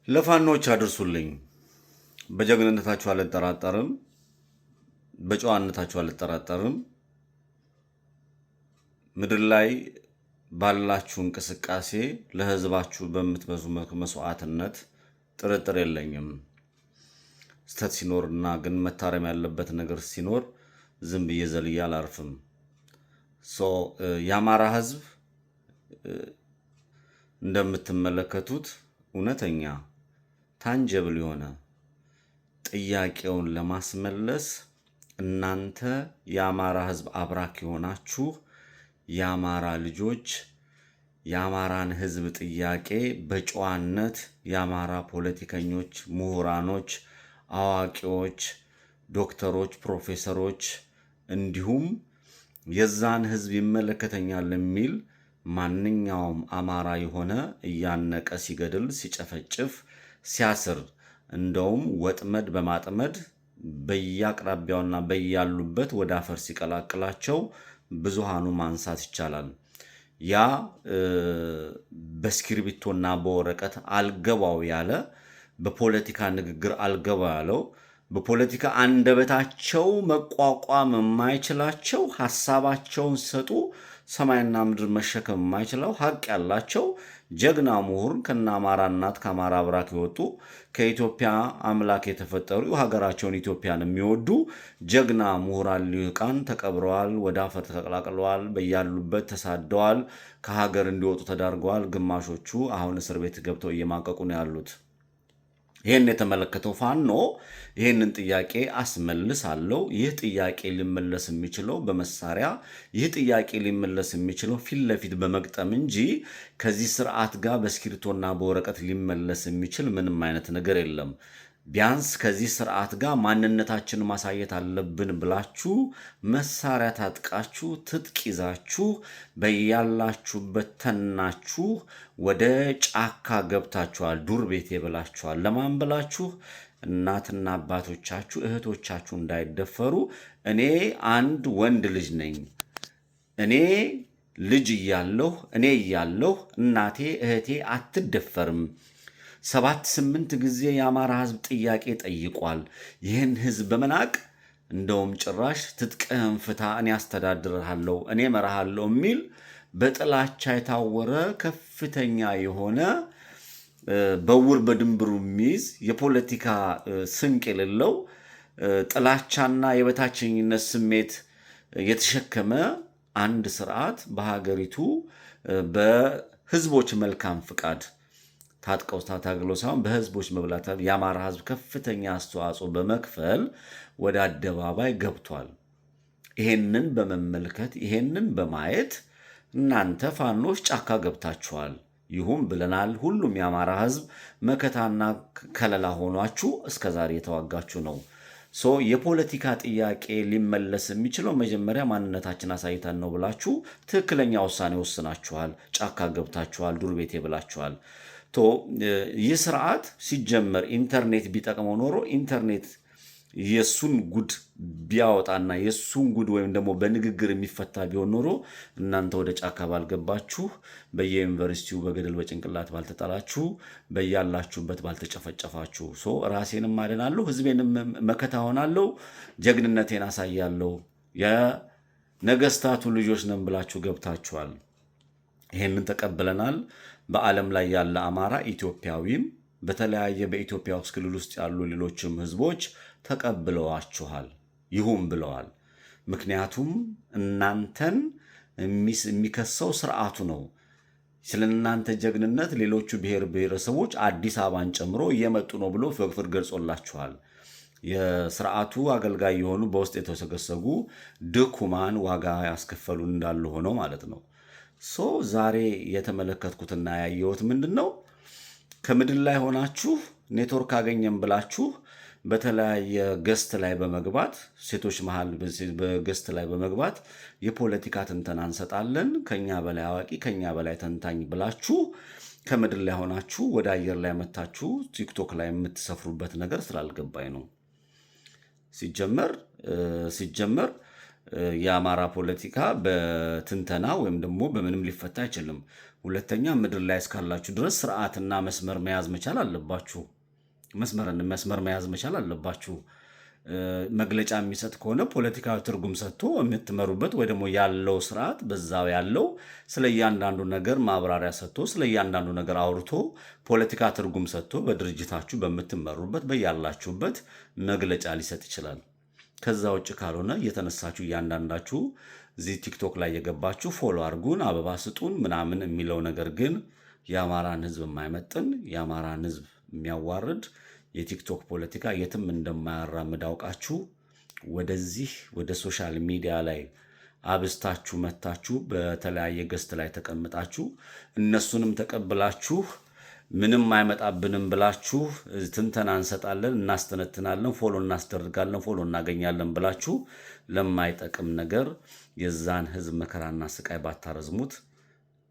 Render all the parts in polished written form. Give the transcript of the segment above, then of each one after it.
ለፋኖች አድርሱልኝ። በጀግንነታችሁ አልጠራጠርም፣ በጨዋነታችሁ አልጠራጠርም። ምድር ላይ ባላችሁ እንቅስቃሴ ለህዝባችሁ በምትበዙ መስዋዕትነት ጥርጥር የለኝም። ስተት ሲኖርና ግን መታረም ያለበት ነገር ሲኖር ዝም ብዬ ዘልዬ አላርፍም። የአማራ ህዝብ እንደምትመለከቱት እውነተኛ ታንጀብል የሆነ ጥያቄውን ለማስመለስ እናንተ የአማራ ህዝብ አብራክ የሆናችሁ የአማራ ልጆች የአማራን ህዝብ ጥያቄ በጨዋነት የአማራ ፖለቲከኞች፣ ምሁራኖች፣ አዋቂዎች፣ ዶክተሮች፣ ፕሮፌሰሮች እንዲሁም የዛን ህዝብ ይመለከተኛል የሚል ማንኛውም አማራ የሆነ እያነቀ ሲገድል፣ ሲጨፈጭፍ፣ ሲያስር እንደውም ወጥመድ በማጥመድ በየአቅራቢያውና በያሉበት ወደ አፈር ሲቀላቅላቸው ብዙሃኑ ማንሳት ይቻላል። ያ በስክሪፕቶና በወረቀት አልገባው ያለ በፖለቲካ ንግግር አልገባው ያለው በፖለቲካ አንደበታቸው መቋቋም የማይችላቸው ሐሳባቸውን ሰጡ ሰማይና ምድር መሸከም የማይችለው ሀቅ ያላቸው ጀግና ምሁር ከና አማራ እናት ከአማራ ብራክ የወጡ ከኢትዮጵያ አምላክ የተፈጠሩ ሀገራቸውን ኢትዮጵያን የሚወዱ ጀግና ምሁራን ሊቃን ተቀብረዋል፣ ወደ አፈር ተቀላቅለዋል፣ በያሉበት ተሳደዋል፣ ከሀገር እንዲወጡ ተዳርገዋል። ግማሾቹ አሁን እስር ቤት ገብተው እየማቀቁ ነው ያሉት። ይህን የተመለከተው ፋኖ ይህንን ጥያቄ አስመልሳለሁ። ይህ ጥያቄ ሊመለስ የሚችለው በመሳሪያ፣ ይህ ጥያቄ ሊመለስ የሚችለው ፊት ለፊት በመግጠም እንጂ ከዚህ ስርዓት ጋር በስክሪፕቶና በወረቀት ሊመለስ የሚችል ምንም አይነት ነገር የለም። ቢያንስ ከዚህ ስርዓት ጋር ማንነታችን ማሳየት አለብን ብላችሁ መሳሪያ ታጥቃችሁ ትጥቅ ይዛችሁ በያላችሁበት ተናችሁ ወደ ጫካ ገብታችኋል። ዱር ቤት ብላችኋል። ለማን ብላችሁ? እናትና አባቶቻችሁ እህቶቻችሁ እንዳይደፈሩ። እኔ አንድ ወንድ ልጅ ነኝ። እኔ ልጅ እያለሁ እናቴ እህቴ አትደፈርም። 7-8 ጊዜ የአማራ ህዝብ ጥያቄ ጠይቋል። ይህን ህዝብ በመናቅ እንደውም ጭራሽ ትጥቅህን ፍታ፣ እኔ አስተዳድርሃለሁ፣ እኔ መራሃለሁ የሚል በጥላቻ የታወረ ከፍተኛ የሆነ በውር በድንብሩ የሚይዝ የፖለቲካ ስንቅ የሌለው ጥላቻና የበታችኝነት ስሜት የተሸከመ አንድ ስርዓት በሀገሪቱ በህዝቦች መልካም ፍቃድ ታጥቀው ታግለው ሳይሆን በህዝቦች መብላት የአማራ ህዝብ ከፍተኛ አስተዋጽኦ በመክፈል ወደ አደባባይ ገብቷል። ይሄንን በመመልከት ይሄንን በማየት እናንተ ፋኖች ጫካ ገብታችኋል። ይሁን ብለናል። ሁሉም የአማራ ህዝብ መከታና ከለላ ሆኗችሁ እስከዛሬ የተዋጋችሁ ነው። የፖለቲካ ጥያቄ ሊመለስ የሚችለው መጀመሪያ ማንነታችን አሳይተን ነው ብላችሁ ትክክለኛ ውሳኔ ወስናችኋል። ጫካ ገብታችኋል፣ ዱር ቤቴ ብላችኋል። ይህ ስርዓት ሲጀመር ኢንተርኔት ቢጠቅመው ኖሮ ኢንተርኔት የሱን ጉድ ቢያወጣና የሱን ጉድ ወይም ደግሞ በንግግር የሚፈታ ቢሆን ኖሮ እናንተ ወደ ጫካ ባልገባችሁ፣ በየዩኒቨርሲቲው በገደል በጭንቅላት ባልተጣላችሁ፣ በያላችሁበት ባልተጨፈጨፋችሁ። ራሴንም አድናለሁ፣ ህዝቤንም መከታ ሆናለሁ፣ ጀግንነቴን አሳያለሁ፣ የነገስታቱ ልጆች ነን ብላችሁ ገብታችኋል። ይሄንን ተቀብለናል። በዓለም ላይ ያለ አማራ ኢትዮጵያዊም በተለያየ በኢትዮጵያ ውስጥ ክልል ውስጥ ያሉ ሌሎችም ህዝቦች ተቀብለዋችኋል፣ ይሁን ብለዋል። ምክንያቱም እናንተን የሚከሰው ስርዓቱ ነው። ስለ እናንተ ጀግንነት ሌሎቹ ብሔር ብሔረሰቦች አዲስ አበባን ጨምሮ እየመጡ ነው ብሎ ፍቅር ገልጾላችኋል። የስርዓቱ አገልጋይ የሆኑ በውስጥ የተሰገሰጉ ድኩማን ዋጋ ያስከፈሉን እንዳሉ ሆነው ማለት ነው። ዛሬ የተመለከትኩትና ያየሁት ምንድን ነው? ከምድር ላይ ሆናችሁ ኔትወርክ አገኘም ብላችሁ በተለያየ ገስት ላይ በመግባት ሴቶች መሃል በገስት ላይ በመግባት የፖለቲካ ትንተና እንሰጣለን፣ ከኛ በላይ አዋቂ፣ ከኛ በላይ ተንታኝ ብላችሁ ከምድር ላይ ሆናችሁ ወደ አየር ላይ መታችሁ ቲክቶክ ላይ የምትሰፍሩበት ነገር ስላልገባኝ ነው። ሲጀመር የአማራ ፖለቲካ በትንተና ወይም ደግሞ በምንም ሊፈታ አይችልም። ሁለተኛ ምድር ላይ እስካላችሁ ድረስ ስርዓትና መስመር መያዝ መቻል አለባችሁ። መስመር መያዝ መቻል አለባችሁ። መግለጫ የሚሰጥ ከሆነ ፖለቲካዊ ትርጉም ሰጥቶ የምትመሩበት ወይ ደግሞ ያለው ስርዓት በዛው ያለው ስለ እያንዳንዱ ነገር ማብራሪያ ሰጥቶ ስለ እያንዳንዱ ነገር አውርቶ ፖለቲካ ትርጉም ሰጥቶ በድርጅታችሁ በምትመሩበት በያላችሁበት መግለጫ ሊሰጥ ይችላል። ከዛ ውጭ ካልሆነ እየተነሳችሁ እያንዳንዳችሁ እዚህ ቲክቶክ ላይ የገባችሁ ፎሎ አድርጉን፣ አበባ ስጡን ምናምን የሚለው ነገር ግን የአማራን ሕዝብ የማይመጥን የአማራን ሕዝብ የሚያዋርድ የቲክቶክ ፖለቲካ የትም እንደማያራምድ አውቃችሁ ወደዚህ ወደ ሶሻል ሚዲያ ላይ አብስታችሁ መታችሁ በተለያየ ገስት ላይ ተቀምጣችሁ እነሱንም ተቀብላችሁ ምንም አይመጣብንም ብላችሁ ትንተና እንሰጣለን፣ እናስተነትናለን፣ ፎሎ እናስደርጋለን፣ ፎሎ እናገኛለን ብላችሁ ለማይጠቅም ነገር የዛን ህዝብ መከራና ስቃይ ባታረዝሙት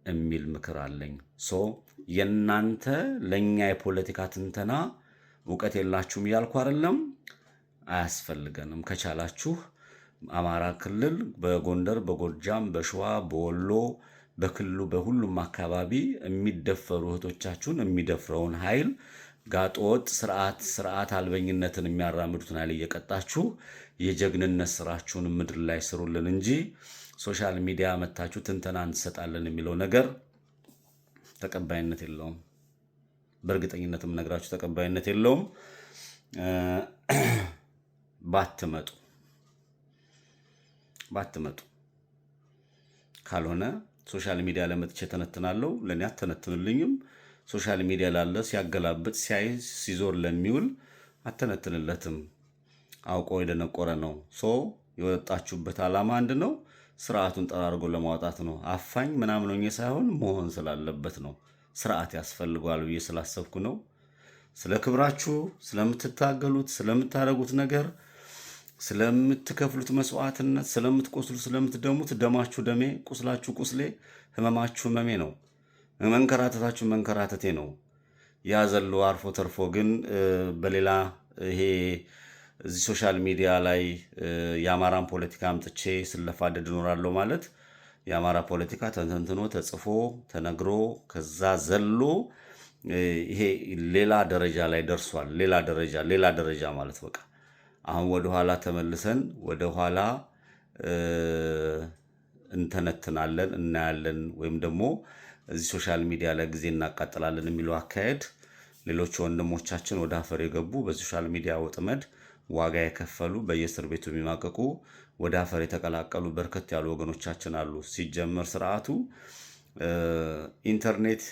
የሚል ምክር አለኝ። የእናንተ ለእኛ የፖለቲካ ትንተና እውቀት የላችሁም እያልኩ አይደለም፣ አያስፈልገንም። ከቻላችሁ አማራ ክልል በጎንደር፣ በጎጃም፣ በሸዋ፣ በወሎ፣ በክልሉ በሁሉም አካባቢ የሚደፈሩ እህቶቻችሁን የሚደፍረውን ኃይል ጋጠወጥ ስርዓት አልበኝነትን የሚያራምዱትን ኃይል እየቀጣችሁ የጀግንነት ስራችሁን ምድር ላይ ስሩልን እንጂ ሶሻል ሚዲያ መታችሁ ትንተና እንሰጣለን የሚለው ነገር ተቀባይነት የለውም። በእርግጠኝነትም ነግራችሁ ተቀባይነት የለውም። ባትመጡ ካልሆነ ሶሻል ሚዲያ ለመጥቼ ተነትናለሁ፣ ለኔ አተነትንልኝም። ሶሻል ሚዲያ ላለ ሲያገላብጥ ሲያይ ሲዞር ለሚውል አተነትንለትም። አውቆ የደነቆረ ነው። የወጣችሁበት ዓላማ አንድ ነው፣ ስርዓቱን ጠራርጎ ለማውጣት ነው። አፋኝ ምናምን ሆኜ ሳይሆን መሆን ስላለበት ነው። ስርዓት ያስፈልገዋል ብዬ ስላሰብኩ ነው። ስለ ክብራችሁ፣ ስለምትታገሉት፣ ስለምታደርጉት ነገር፣ ስለምትከፍሉት መስዋዕትነት፣ ስለምትቆስሉ፣ ስለምትደሙት ደማችሁ ደሜ፣ ቁስላችሁ ቁስሌ፣ ህመማችሁ ህመሜ ነው። መንከራተታችሁ መንከራተቴ ነው። ያዘሉ አርፎ ተርፎ ግን በሌላ ይሄ እዚህ ሶሻል ሚዲያ ላይ የአማራን ፖለቲካ አምጥቼ ስለፋደድ እኖራለሁ ማለት የአማራ ፖለቲካ ተንተንትኖ ተጽፎ ተነግሮ ከዛ ዘሎ ይሄ ሌላ ደረጃ ላይ ደርሷል። ሌላ ደረጃ ማለት በቃ አሁን ወደኋላ ተመልሰን ወደኋላ እንተነትናለን፣ እናያለን፣ ወይም ደግሞ እዚህ ሶሻል ሚዲያ ላይ ጊዜ እናቃጥላለን የሚለው አካሄድ ሌሎች ወንድሞቻችን ወደ አፈር የገቡ በሶሻል ሚዲያ ወጥመድ ዋጋ የከፈሉ በየእስር ቤቱ የሚማቀቁ ወደ አፈር የተቀላቀሉ በርከት ያሉ ወገኖቻችን አሉ። ሲጀመር ስርዓቱ ኢንተርኔት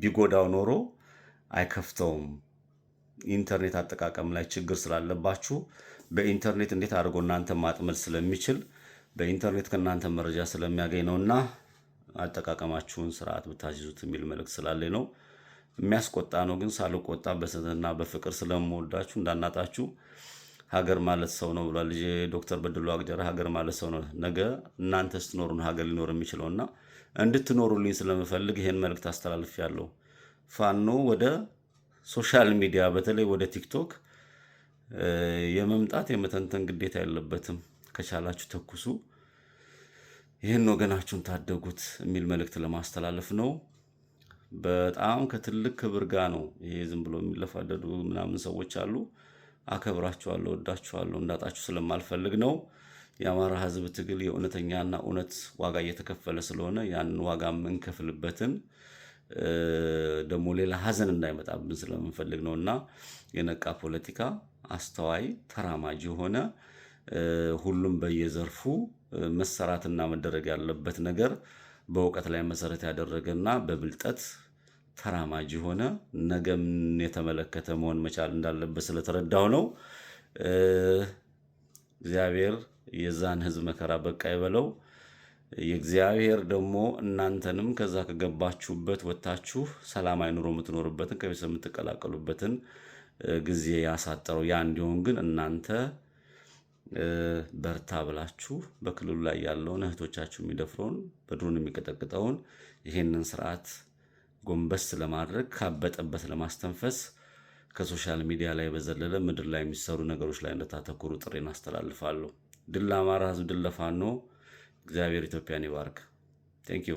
ቢጎዳው ኖሮ አይከፍተውም። ኢንተርኔት አጠቃቀም ላይ ችግር ስላለባችሁ በኢንተርኔት እንዴት አድርጎ እናንተ ማጥመድ ስለሚችል በኢንተርኔት ከእናንተ መረጃ ስለሚያገኝ ነውና አጠቃቀማችሁን ስርዓት ብታዚዙት የሚል መልእክት ስላለኝ ነው። የሚያስቆጣ ነው ግን ሳልቆጣ በስህተትና በፍቅር ስለምወዳችሁ እንዳናጣችሁ። ሀገር ማለት ሰው ነው ብሏል ልጄ ዶክተር በድሉ አቅጀራ። ሀገር ማለት ሰው ነው። ነገ እናንተ ስትኖሩ ሀገር ሊኖር የሚችለውና እንድትኖሩልኝ ስለምፈልግ ይሄን መልእክት አስተላልፌያለሁ። ፋኖ ወደ ሶሻል ሚዲያ በተለይ ወደ ቲክቶክ የመምጣት የመተንተን ግዴታ የለበትም። ከቻላችሁ ተኩሱ፣ ይህን ወገናችሁን ታደጉት የሚል መልእክት ለማስተላለፍ ነው። በጣም ከትልቅ ክብር ጋር ነው። ይሄ ዝም ብሎ የሚለፋደዱ ምናምን ሰዎች አሉ። አከብራችኋለሁ፣ ወዳችኋለሁ፣ እንዳጣችሁ ስለማልፈልግ ነው። የአማራ ሕዝብ ትግል የእውነተኛና እውነት ዋጋ እየተከፈለ ስለሆነ ያንን ዋጋ የምንከፍልበትን ደግሞ ሌላ ሀዘን እንዳይመጣብን ስለምንፈልግ ነው እና የነቃ ፖለቲካ፣ አስተዋይ፣ ተራማጅ የሆነ ሁሉም በየዘርፉ መሰራትና መደረግ ያለበት ነገር በእውቀት ላይ መሰረት ያደረገና በብልጠት ተራማጅ የሆነ ነገም የተመለከተ መሆን መቻል እንዳለበት ስለተረዳው ነው። እግዚአብሔር የዛን ህዝብ መከራ በቃ ይበለው። የእግዚአብሔር ደግሞ እናንተንም ከዛ ከገባችሁበት ወጥታችሁ ሰላማዊ ኑሮ የምትኖርበትን ከቤተሰብ የምትቀላቀሉበትን ጊዜ ያሳጠረው። ያ እንዲሆን ግን እናንተ በርታ ብላችሁ በክልሉ ላይ ያለውን እህቶቻችሁ የሚደፍረውን በድሮን የሚቀጠቅጠውን ይሄንን ስርዓት ጎንበስ ለማድረግ ካበጠበት ለማስተንፈስ ከሶሻል ሚዲያ ላይ በዘለለ ምድር ላይ የሚሰሩ ነገሮች ላይ እንደታተኩሩ ጥሬን አስተላልፋለሁ። ድል ለአማራ ህዝብ፣ ድል ለፋኖ። እግዚአብሔር ኢትዮጵያን ይባርክ። ቴንክ ዩ